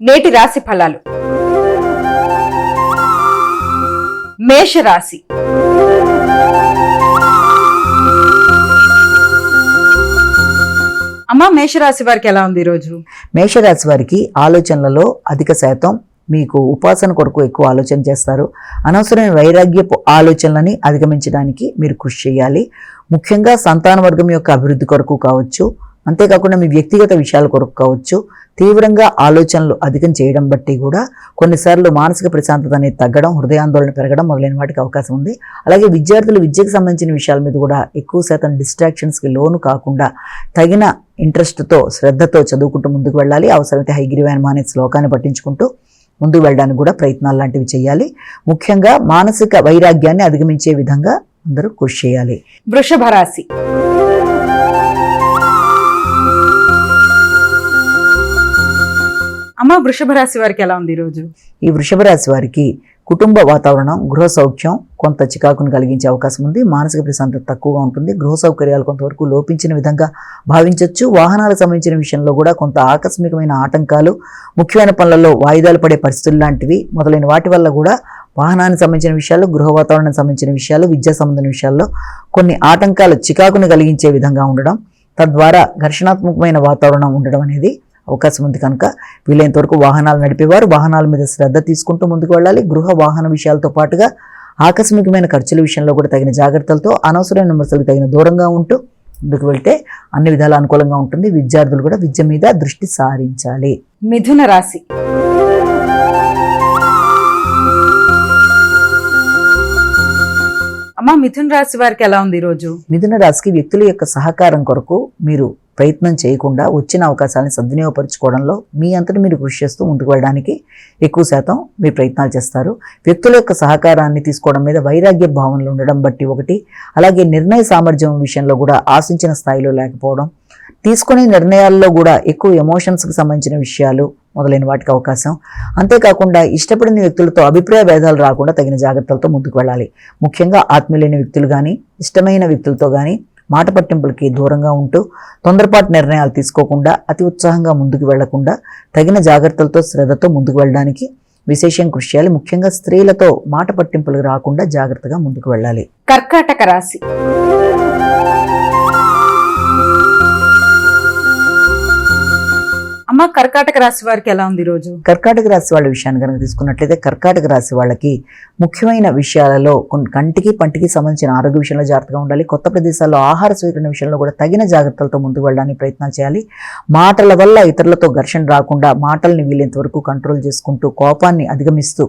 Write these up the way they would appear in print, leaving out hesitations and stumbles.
నేటి రాశి ఫలాలు. మేషరాశి. అమ్మా, మేషరాశి వారికి ఎలా ఉంది ఈరోజు? మేషరాశి వారికి ఆలోచనలలో అధిక శాతం మీకు ఉపాసన కొరకు ఎక్కువ ఆలోచన చేస్తారు. అనవసరమైన వైరాగ్యపు ఆలోచనలని అధిగమించడానికి మీరు కృషి చేయాలి. ముఖ్యంగా సంతాన వర్గం యొక్క అభివృద్ధి కొరకు కావచ్చు, అంతేకాకుండా మీ వ్యక్తిగత విషయాల కొరకు కావచ్చు, తీవ్రంగా ఆలోచనలు అధికం చేయడం బట్టి కూడా కొన్నిసార్లు మానసిక ప్రశాంతత అనేది తగ్గడం, హృదయాందోళన పెరగడం మొదలైన వాటికి అవకాశం ఉంది. అలాగే విద్యార్థులు విద్యకు సంబంధించిన విషయాల మీద కూడా ఎక్కువ శాతం డిస్ట్రాక్షన్స్కి లోను కాకుండా తగిన ఇంట్రెస్ట్తో, శ్రద్ధతో చదువుకుంటూ ముందుకు వెళ్ళాలి. అవసరమైతే హైగ్రీవాయనమా అనే శ్లోకాన్ని పట్టించుకుంటూ ముందుకు వెళ్ళడానికి కూడా ప్రయత్నాలు లాంటివి చేయాలి. ముఖ్యంగా మానసిక వైరాగ్యాన్ని అధిగమించే విధంగా అందరూ కృషి చేయాలి. వృషభ రాశి. అమ్మ, వృషభ రాశి వారికి ఎలా ఉంది ఈరోజు? ఈ వృషభ రాశి వారికి కుటుంబ వాతావరణం, గృహ సౌఖ్యం కొంత చికాకును కలిగించే అవకాశం ఉంది. మానసిక ప్రశాంతత తక్కువగా ఉంటుంది. గృహ సౌకర్యాలు కొంతవరకు లోపించిన విధంగా భావించవచ్చు. వాహనాలకు సంబంధించిన విషయంలో కూడా కొంత ఆకస్మికమైన ఆటంకాలు, ముఖ్యమైన పనులలో వాయిదాలు పడే పరిస్థితులు లాంటివి మొదలైన వాటి వల్ల కూడా వాహనానికి సంబంధించిన విషయాలు, గృహ వాతావరణానికి సంబంధించిన విషయాలు, విద్యా సంబంధించిన విషయాల్లో కొన్ని ఆటంకాలు చికాకును కలిగించే విధంగా ఉండడం, తద్వారా ఘర్షణాత్మకమైన వాతావరణం ఉండడం అనేది అవకాశం ఉంది. కనుక వీలైనంత వరకు వాహనాలు నడిపేవారు వాహనాల మీద శ్రద్ధ తీసుకుంటూ ముందుకు వెళ్ళాలి. గృహ వాహన విషయాలతో పాటుగా ఆకస్మికమైన ఖర్చుల విషయంలో కూడా తగిన జాగ్రత్తలతో, అనవసరమైన విమర్శలకు తగిన దూరంగా ఉంటూ ముందుకు వెళ్తే అన్ని విధాల అనుకూలంగా ఉంటుంది. విద్యార్థులు కూడా విద్య మీద దృష్టి సారించాలి. మిథున రాశి. అమ్మ, మిథున రాశి వారికి ఎలా ఉంది ఈరోజు? మిథున రాశికి వ్యక్తుల యొక్క సహకారం కొరకు మీరు ప్రయత్నం చేయకుండా వచ్చిన అవకాశాలను సద్వినియోగపరచుకోవడంలో మీ అంతటి మీరు కృషి చేస్తూ ముందుకు వెళ్ళడానికి ఎక్కువ శాతం మీరు ప్రయత్నాలు చేస్తారు. వ్యక్తుల యొక్క సహకారాన్ని తీసుకోవడం మీద వైరాగ్య భావనలు ఉండడం బట్టి ఒకటి, అలాగే నిర్ణయ సామర్థ్యం విషయంలో కూడా ఆశించిన స్థాయిలో లేకపోవడం, తీసుకునే నిర్ణయాల్లో కూడా ఎక్కువ ఎమోషన్స్కి సంబంధించిన విషయాలు మొదలైన వాటికి అవకాశం. అంతేకాకుండా ఇష్టపడిన వ్యక్తులతో అభిప్రాయ భేదాలు రాకుండా తగిన జాగ్రత్తలతో ముందుకు వెళ్ళాలి. ముఖ్యంగా ఆత్మీయులైన వ్యక్తులు కానీ, ఇష్టమైన వ్యక్తులతో కానీ మాట పట్టింపులకి దూరంగా ఉంటూ తొందరపాటు నిర్ణయాలు తీసుకోకుండా, అతి ఉత్సాహంగా ముందుకు వెళ్లకుండా తగిన జాగ్రత్తలతో, శ్రద్ధతో ముందుకు వెళ్ళడానికి విశేషం కృషి చేయాలి. ముఖ్యంగా స్త్రీలతో మాట పట్టింపులు రాకుండా జాగ్రత్తగా ముందుకు వెళ్ళాలి. కర్కాటక రాశి. అమ్మ, కర్కాటక రాశి వారికి ఎలా ఉంది ఈరోజు? కర్కాటక రాశి వాళ్ళ విషయాన్ని కనుక తీసుకున్నట్లయితే కర్కాటక రాశి వాళ్ళకి ముఖ్యమైన విషయాలలో కంటికి పంటికి సంబంధించిన ఆరోగ్య విషయంలో జాగ్రత్తగా ఉండాలి. కొత్త ప్రదేశాల్లో ఆహార స్వీకరణ విషయంలో కూడా తగిన జాగ్రత్తలతో ముందుకు వెళ్ళడానికి ప్రయత్నాలు చేయాలి. మాటల వల్ల ఇతరులతో ఘర్షణ రాకుండా మాటల్ని వీలైనంత వరకు కంట్రోల్ చేసుకుంటూ కోపాన్ని అధిగమిస్తూ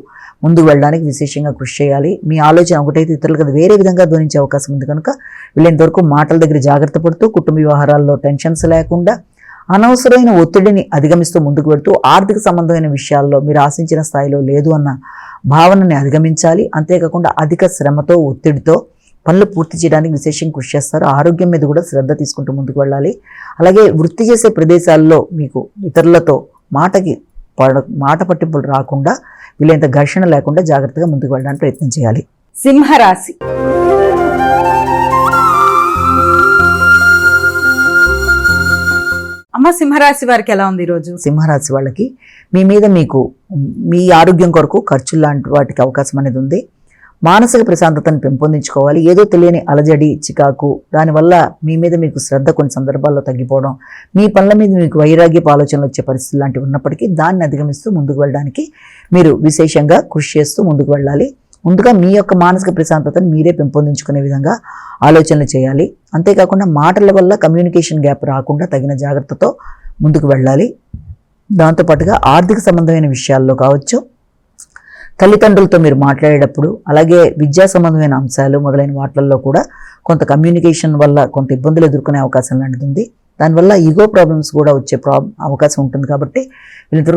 ముందుకు వెళ్ళడానికి విశేషంగా కృషి చేయాలి. మీ ఆలోచన ఒకటైతే ఇతరులకు అది వేరే విధంగా ధ్వనించే అవకాశం ఉంది. కనుక వీలైనంత వరకు మాటల దగ్గర జాగ్రత్త పడుతూ కుటుంబ వ్యవహారాల్లో టెన్షన్స్ లేకుండా అనవసరమైన ఒత్తిడిని అధిగమిస్తూ ముందుకు వెళ్తూ ఆర్థిక సంబంధమైన విషయాల్లో మీరు ఆశించిన స్థాయిలో లేదు అన్న భావనని అధిగమించాలి. అంతేకాకుండా అధిక శ్రమతో, ఒత్తిడితో పనులు పూర్తి చేయడానికి విశేషంగా కృషి చేస్తారు. ఆరోగ్యం మీద కూడా శ్రద్ధ తీసుకుంటూ ముందుకు వెళ్ళాలి. అలాగే వృత్తి చేసే ప్రదేశాల్లో మీకు ఇతరులతో మాట పట్టింపులు రాకుండా, వీలైనంత ఘర్షణ లేకుండా జాగ్రత్తగా ముందుకు వెళ్ళడానికి ప్రయత్నం చేయాలి. సింహరాశి. అమ్మ, సింహరాశి వారికి ఎలా ఉంది ఈరోజు? సింహరాశి వాళ్ళకి మీ ఆరోగ్యం కొరకు ఖర్చులు లాంటి వాటికి అవకాశం అనేది ఉంది. మానసిక ప్రశాంతతను పెంపొందించుకోవాలి. ఏదో తెలియని అలజడి, చికాకు, దానివల్ల మీ మీద మీకు శ్రద్ధ కొన్ని సందర్భాల్లో తగ్గిపోవడం, మీ పనుల మీద మీకు వైరాగ్యపు ఆలోచనలు వచ్చే పరిస్థితులు లాంటివి ఉన్నప్పటికీ దాన్ని అధిగమిస్తూ ముందుకు వెళ్ళడానికి మీరు విశేషంగా కృషి చేస్తూ ముందుకు వెళ్ళాలి. ముందుగా మీ యొక్క మానసిక ప్రశాంతతను మీరే పెంపొందించుకునే విధంగా ఆలోచనలు చేయాలి. అంతేకాకుండా మాటల వల్ల కమ్యూనికేషన్ గ్యాప్ రాకుండా తగిన జాగ్రత్తతో ముందుకు వెళ్ళాలి. దాంతోపాటుగా ఆర్థిక సంబంధమైన విషయాల్లో కావచ్చు, తల్లిదండ్రులతో మీరు మాట్లాడేటప్పుడు, అలాగే విద్యా సంబంధమైన అంశాలు మొదలైన వాటిల్లో కూడా కొంత కమ్యూనికేషన్ వల్ల కొంత ఇబ్బందులు ఎదుర్కొనే అవకాశం లాంటిది ఉంది. దానివల్ల ఈగో ప్రాబ్లమ్స్ కూడా వచ్చే అవకాశం ఉంటుంది. కాబట్టి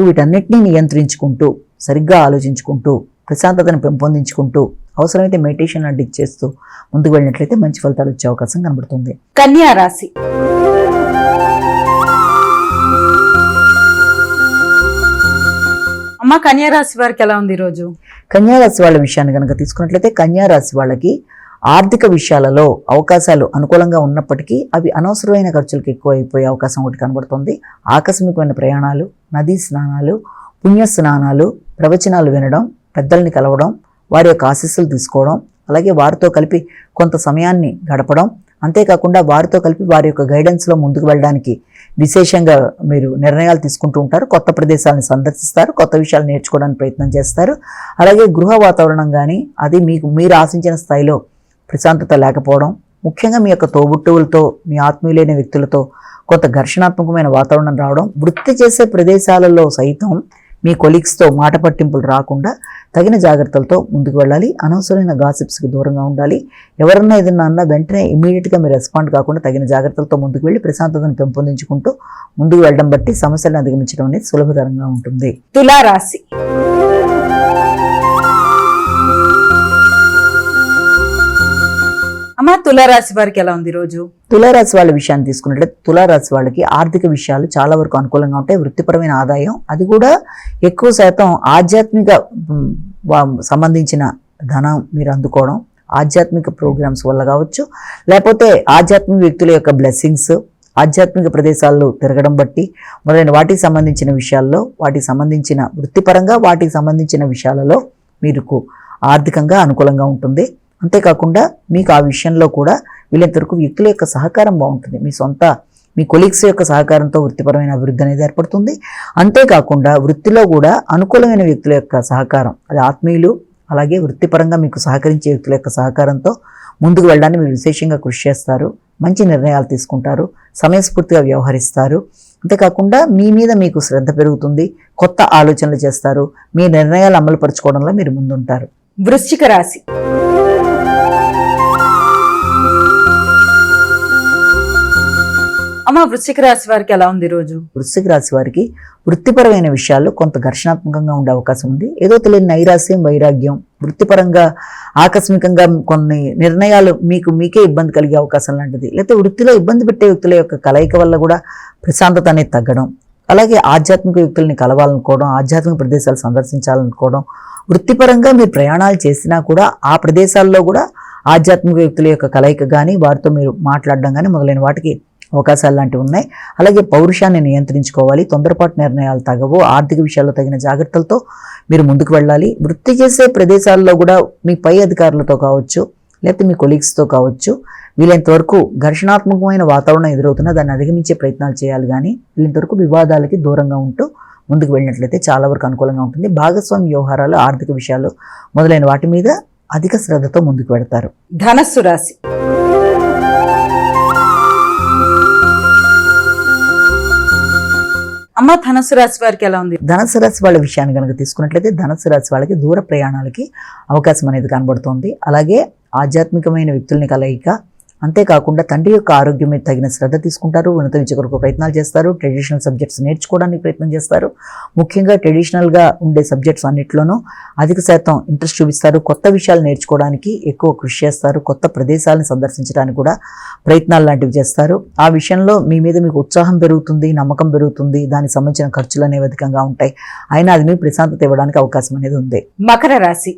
వీటన్నిటినీ నియంత్రించుకుంటూ, సరిగ్గా ఆలోచించుకుంటూ, ప్రశాంతతను పెంపొందించుకుంటూ, అవసరమైతే మెడిటేషన్ లాంటివి చేస్తూ ముందుకు వెళ్ళినట్లయితే మంచి ఫలితాలు వచ్చే అవకాశం కనబడుతుంది. కన్యా రాశి. అమ్మ, కన్యా రాశి వారికి ఎలా ఉంది ఈరోజు? కన్యా రాశి వాళ్ళ విషయాన్ని కనుక తీసుకున్నట్లయితే కన్యా రాశి వాళ్ళకి ఆర్థిక విషయాలలో అవకాశాలు అనుకూలంగా ఉన్నప్పటికీ అవి అనవసరమైన ఖర్చులకు ఎక్కువ అయిపోయే అవకాశం ఒకటి కనబడుతుంది. ఆకస్మికమైన ప్రయాణాలు, నదీ స్నానాలు, పుణ్య స్నానాలు, ప్రవచనాలు వినడం, పెద్దల్ని కలవడం, వారి యొక్క ఆశీస్సులు తీసుకోవడం, అలాగే వారితో కలిపి కొంత సమయాన్ని గడపడం, అంతేకాకుండా వారితో కలిపి వారి యొక్క గైడెన్స్లో ముందుకు వెళ్ళడానికి విశేషంగా మీరు నిర్ణయాలు తీసుకుంటూ ఉంటారు. కొత్త ప్రదేశాలను సందర్శిస్తారు, కొత్త విషయాలు నేర్చుకోవడానికి ప్రయత్నం చేస్తారు. అలాగే గృహ వాతావరణం కానీ అది మీరు ఆశించిన స్థాయిలో ప్రశాంతత లేకపోవడం, ముఖ్యంగా మీ యొక్క తోబుట్టువులతో, మీ ఆత్మీయులైన వ్యక్తులతో కొంత ఘర్షణాత్మకమైన వాతావరణం రావడం, వృత్తి చేసే ప్రదేశాలలో సైతం మీ కొలీగ్స్తో మాట పట్టింపులు రాకుండా తగిన జాగ్రత్తలతో ముందుకు వెళ్ళాలి. అనవసరమైన గాసిప్స్కి దూరంగా ఉండాలి. ఎవరన్నా ఏదన్నా అన్నా వెంటనే ఇమీడియట్గా మీరు రెస్పాండ్ కాకుండా తగిన జాగ్రత్తలతో ముందుకు వెళ్ళి ప్రశాంతతను పెంపొందించుకుంటూ ముందుకు వెళ్ళడం బట్టి సమస్యలను అధిగమించడం అనేది సులభతరంగా ఉంటుంది. తులారాశి. అమ్మ, తులారాశి వారికి ఎలా ఉంది రోజు? తులారాశి వాళ్ళ విషయాన్ని తీసుకున్నట్లయితే తులారాశి వాళ్ళకి ఆర్థిక విషయాలు చాలా వరకు అనుకూలంగా ఉంటాయి. వృత్తిపరమైన ఆదాయం, అది కూడా ఎక్కువ శాతం ఆధ్యాత్మిక సంబంధించిన ధనం మీరు అందుకోవడం, ఆధ్యాత్మిక ప్రోగ్రామ్స్ వల్ల కావచ్చు, లేకపోతే ఆధ్యాత్మిక వ్యక్తుల యొక్క బ్లెస్సింగ్స్, ఆధ్యాత్మిక ప్రదేశాల్లో తిరగడం బట్టి మొదలైన వాటికి సంబంధించిన విషయాల్లో, వాటికి సంబంధించిన వృత్తిపరంగా వాటికి సంబంధించిన విషయాలలో మీకు ఆర్థికంగా అనుకూలంగా ఉంటుంది. అంతేకాకుండా మీకు ఆ విషయంలో కూడా వీళ్ళంతవరకు వ్యక్తుల యొక్క సహకారం బాగుంటుంది. మీ కొలీగ్స్ యొక్క సహకారంతో వృత్తిపరమైన అభివృద్ధి అనేది ఏర్పడుతుంది. అంతేకాకుండా వృత్తిలో కూడా అనుకూలమైన వ్యక్తుల యొక్క సహకారం, అది ఆత్మీయులు అలాగే వృత్తిపరంగా మీకు సహకరించే వ్యక్తుల యొక్క సహకారంతో ముందుకు వెళ్ళడానికి మీరు విశేషంగా కృషి చేస్తారు. మంచి నిర్ణయాలు తీసుకుంటారు, సమయస్ఫూర్తిగా వ్యవహరిస్తారు. అంతేకాకుండా మీ మీద మీకు శ్రద్ధ పెరుగుతుంది, కొత్త ఆలోచనలు చేస్తారు, మీ నిర్ణయాలు అమలు పరచుకోవడంలో మీరు ముందుంటారు. వృశ్చిక రాశి. అమ్మ, వృశ్చిక రాశి వారికి ఎలా ఉంది రోజు? వృశ్చిక రాశి వారికి వృత్తిపరమైన విషయాల్లో కొంత ఘర్షణాత్మకంగా ఉండే అవకాశం ఉంది. ఏదో తెలియని నైరాశ్యం, వైరాగ్యం, వృత్తిపరంగా ఆకస్మికంగా కొన్ని నిర్ణయాలు మీకే ఇబ్బంది కలిగే అవకాశం లాంటిది, లేకపోతే వృత్తిలో ఇబ్బంది పెట్టే వ్యక్తుల యొక్క కలయిక వల్ల కూడా ప్రశాంతత అనేది తగ్గడం, అలాగే ఆధ్యాత్మిక వ్యక్తుల్ని కలవాలనుకోవడం, ఆధ్యాత్మిక ప్రదేశాలు సందర్శించాలనుకోవడం, వృత్తిపరంగా మీరు ప్రయాణాలు చేసినా కూడా ఆ ప్రదేశాల్లో కూడా ఆధ్యాత్మిక వ్యక్తుల యొక్క కలయిక కానీ, వారితో మీరు మాట్లాడడం కానీ మొదలైన వాటికి అవకాశాలు లాంటివి ఉన్నాయి. అలాగే పౌరుషాన్ని నియంత్రించుకోవాలి, తొందరపాటు నిర్ణయాలు తగవు, ఆర్థిక విషయాల్లో తగిన జాగ్రత్తలతో మీరు ముందుకు వెళ్ళాలి. వృత్తి చేసే ప్రదేశాల్లో కూడా మీ పై అధికారులతో కావచ్చు, లేకపోతే మీ కొలీగ్స్తో కావచ్చు, వీలైనంతవరకు ఘర్షణాత్మకమైన వాతావరణం ఎదురవుతున్నా దాన్ని అధిగమించే ప్రయత్నాలు చేయాలి. కానీ వీలైనంతవరకు వివాదాలకి దూరంగా ఉంటూ ముందుకు వెళ్ళినట్లయితే చాలా వరకు అనుకూలంగా ఉంటుంది. భాగస్వామి వ్యవహారాలు, ఆర్థిక విషయాలు మొదలైన వాటి మీద అధిక శ్రద్ధతో ముందుకు వెడతారు. ధనస్సు రాశి. అమ్మ, ధనస్సు రాశి వారికి ఎలా ఉంది? ధనుసు రాశి వాళ్ళ విషయాన్ని కనుక తీసుకున్నట్లయితే ధనుసు రాశి వాళ్ళకి దూర ప్రయాణాలకి అవకాశం అనేది కనబడుతోంది. అలాగే ఆధ్యాత్మికమైన వ్యక్తుల్ని కలయిక, అంతేకాకుండా తండ్రి యొక్క ఆరోగ్యం మీద తగిన శ్రద్ధ తీసుకుంటారు, ఉన్నత విద్య కొరకు ప్రయత్నాలు చేస్తారు, ట్రెడిషనల్ సబ్జెక్ట్స్ నేర్చుకోవడానికి ప్రయత్నం చేస్తారు. ముఖ్యంగా ట్రెడిషనల్గా ఉండే సబ్జెక్ట్స్ అన్నింటిలోనూ అధిక శాతం ఇంట్రెస్ట్ చూపిస్తారు. కొత్త విషయాలు నేర్చుకోవడానికి ఎక్కువ కృషి చేస్తారు. కొత్త ప్రదేశాలను సందర్శించడానికి కూడా ప్రయత్నాలు లాంటివి చేస్తారు. ఆ విషయంలో మీ మీద మీకు ఉత్సాహం పెరుగుతుంది, నమ్మకం పెరుగుతుంది. దానికి సంబంధించిన ఖర్చులు అనేవి అధికంగా ఉంటాయి. అయినా అది మీకు ప్రశాంతత ఇవ్వడానికి అవకాశం అనేది ఉంది. మకర రాశి.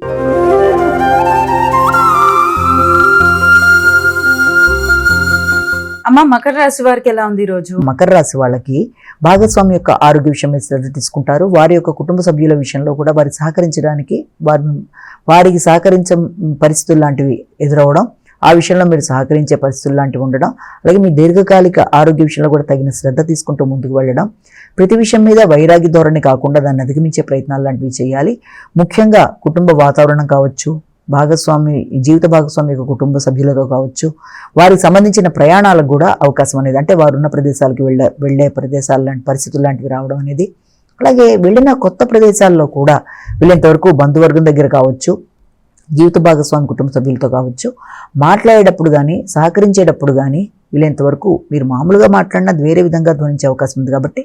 అమ్మ, మకర రాశి వారికి ఎలా ఉంది రోజు? మకర రాశి వాళ్ళకి భాగస్వామి యొక్క ఆరోగ్య విషయం మీద శ్రద్ధ తీసుకుంటారు. వారి యొక్క కుటుంబ సభ్యుల విషయంలో కూడా వారికి సహకరించడానికి వారికి సహకరించే పరిస్థితులు లాంటివి ఎదురవడం, ఆ విషయంలో మీరు సహకరించే పరిస్థితులు లాంటివి ఉండడం, అలాగే మీ దీర్ఘకాలిక ఆరోగ్య విషయంలో కూడా తగిన శ్రద్ధ తీసుకుంటూ ముందుకు వెళ్ళడం, ప్రతి విషయం మీద వైరాగ్య ధోరణి కాకుండా దాన్ని అధిగమించే ప్రయత్నాలు లాంటివి చేయాలి. ముఖ్యంగా కుటుంబ వాతావరణం కావచ్చు, జీవిత భాగస్వామి యొక్క కుటుంబ సభ్యులతో కావచ్చు, వారికి సంబంధించిన ప్రయాణాలకు కూడా అవకాశం అనేది, అంటే వారు ఉన్న ప్రదేశాలకు వెళ్ళే ప్రదేశాలు లాంటి పరిస్థితులు లాంటివి రావడం అనేది, అలాగే వెళ్ళిన కొత్త ప్రదేశాల్లో కూడా వీళ్ళంతవరకు బంధువర్గం దగ్గర కావచ్చు, జీవిత భాగస్వామి కుటుంబ సభ్యులతో కావచ్చు, మాట్లాడేటప్పుడు కానీ సహకరించేటప్పుడు కానీ వీలైనంతవరకు మీరు మామూలుగా మాట్లాడినా వేరే విధంగా ధ్వనించే అవకాశం ఉంది. కాబట్టి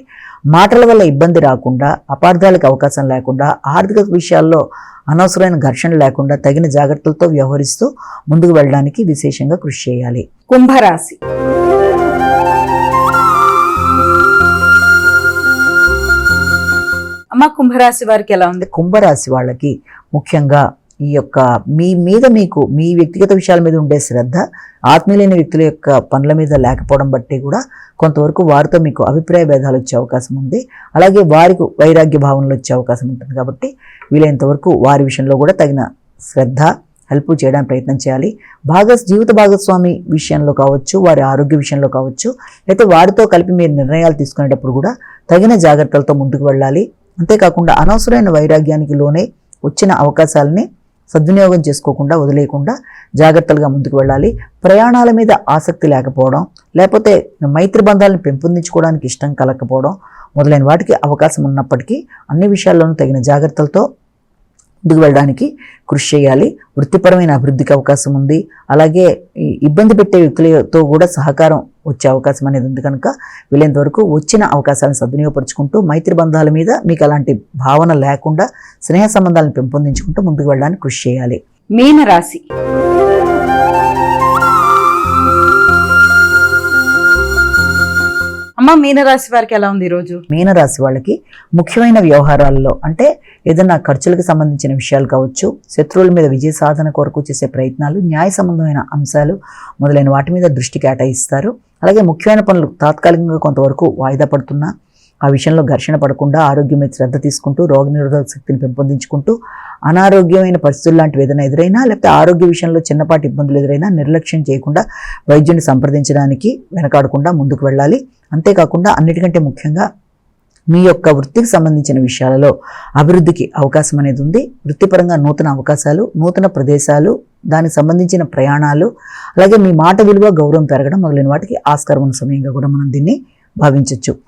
మాటల వల్ల ఇబ్బంది రాకుండా, అపార్థాలకు అవకాశం లేకుండా, ఆర్థిక విషయాల్లో అనవసరమైన ఘర్షణ లేకుండా తగిన జాగ్రత్తలతో వ్యవహరిస్తూ ముందుకు వెళ్ళడానికి విశేషంగా కృషి చేయాలి. కుంభరాశి. అమ్మ, కుంభరాశి వారికి ఎలా ఉంది? కుంభరాశి వాళ్ళకి ముఖ్యంగా ఈ యొక్క మీ మీద మీకు మీ వ్యక్తిగత విషయాల మీద ఉండే శ్రద్ధ ఆత్మీయులైన వ్యక్తుల యొక్క పనుల మీద లేకపోవడం బట్టి కూడా కొంతవరకు వారితో మీకు అభిప్రాయ భేదాలు వచ్చే అవకాశం ఉంది. అలాగే వారికి వైరాగ్య భావనలు వచ్చే అవకాశం ఉంటుంది. కాబట్టి వీలైనంత వరకు వారి విషయంలో కూడా తగిన శ్రద్ధ హెల్ప్ చేయడానికి ప్రయత్నం చేయాలి. జీవిత భాగస్వామి విషయంలో కావచ్చు, వారి ఆరోగ్య విషయంలో కావచ్చు, లేకపోతే వారితో కలిపి మీరు నిర్ణయాలు తీసుకునేటప్పుడు కూడా తగిన జాగ్రత్తలతో ముందుకు వెళ్ళాలి. అంతేకాకుండా అనవసరమైన వైరాగ్యానికి లోనే వచ్చిన అవకాశాలని సద్వినియోగం చేసుకోకుండా వదిలేయకుండా జాగ్రత్తలుగా ముందుకు వెళ్ళాలి. ప్రయాణాల మీద ఆసక్తి లేకపోవడం, లేకపోతే మైత్రి బంధాలను పెంపొందించుకోవడానికి ఇష్టం కలగకపోవడం మొదలైన వాటికి అవకాశం ఉన్నప్పటికీ అన్ని విషయాల్లోనూ తగిన జాగ్రత్తలతో ముందుకు వెళ్ళడానికి కృషి చేయాలి. వృత్తిపరమైన అభివృద్ధికి అవకాశం ఉంది. అలాగే ఇబ్బంది పెట్టే వ్యక్తులతో కూడా సహకారం వచ్చే అవకాశం అనేది ఉంది. కనుక వీలైనంత వరకు వచ్చిన అవకాశాలను సద్వినియోగపరుచుకుంటూ మైత్రి బంధాల మీద మీకు అలాంటి భావన లేకుండా స్నేహ సంబంధాలను పెంపొందించుకుంటూ ముందుకు వెళ్ళడానికి కృషి చేయాలి. మీనరాశి. అమ్మ, మీనరాశి వారికి ఎలా ఉంది ఈరోజు? మీనరాశి వాళ్ళకి ముఖ్యమైన వ్యవహారాల్లో అంటే ఏదైనా ఖర్చులకు సంబంధించిన విషయాలు కావచ్చు, శత్రువుల మీద విజయ సాధన కొరకు చేసే ప్రయత్నాలు, న్యాయ సంబంధమైన అంశాలు మొదలైన వాటి మీద దృష్టి కేటాయిస్తారు. అలాగే ముఖ్యమైన పనులు తాత్కాలికంగా కొంతవరకు వాయిదా పడుతున్నా ఆ విషయంలో ఘర్షణ పడకుండా ఆరోగ్యం మీద శ్రద్ధ తీసుకుంటూ రోగనిరోధక శక్తిని పెంపొందించుకుంటూ అనారోగ్యమైన పరిస్థితులు లాంటివి ఏదైనా ఎదురైనా లేకపోతే ఆరోగ్య విషయంలో చిన్నపాటి ఇబ్బందులు ఎదురైనా నిర్లక్ష్యం చేయకుండా వైద్యుని సంప్రదించడానికి వెనకాడకుండా ముందుకు వెళ్ళాలి. అంతేకాకుండా అన్నిటికంటే ముఖ్యంగా మీ యొక్క వృత్తికి సంబంధించిన విషయాలలో అభివృద్ధికి అవకాశం అనేది ఉంది. వృత్తిపరంగా నూతన అవకాశాలు, నూతన ప్రదేశాలు, దానికి సంబంధించిన ప్రయాణాలు, అలాగే మీ మాట విలువ, గౌరవం పెరగడం మొదలైన వాటికి ఆస్కారం ఉన్న సమయంగా కూడా మనం దీన్ని భావించవచ్చు.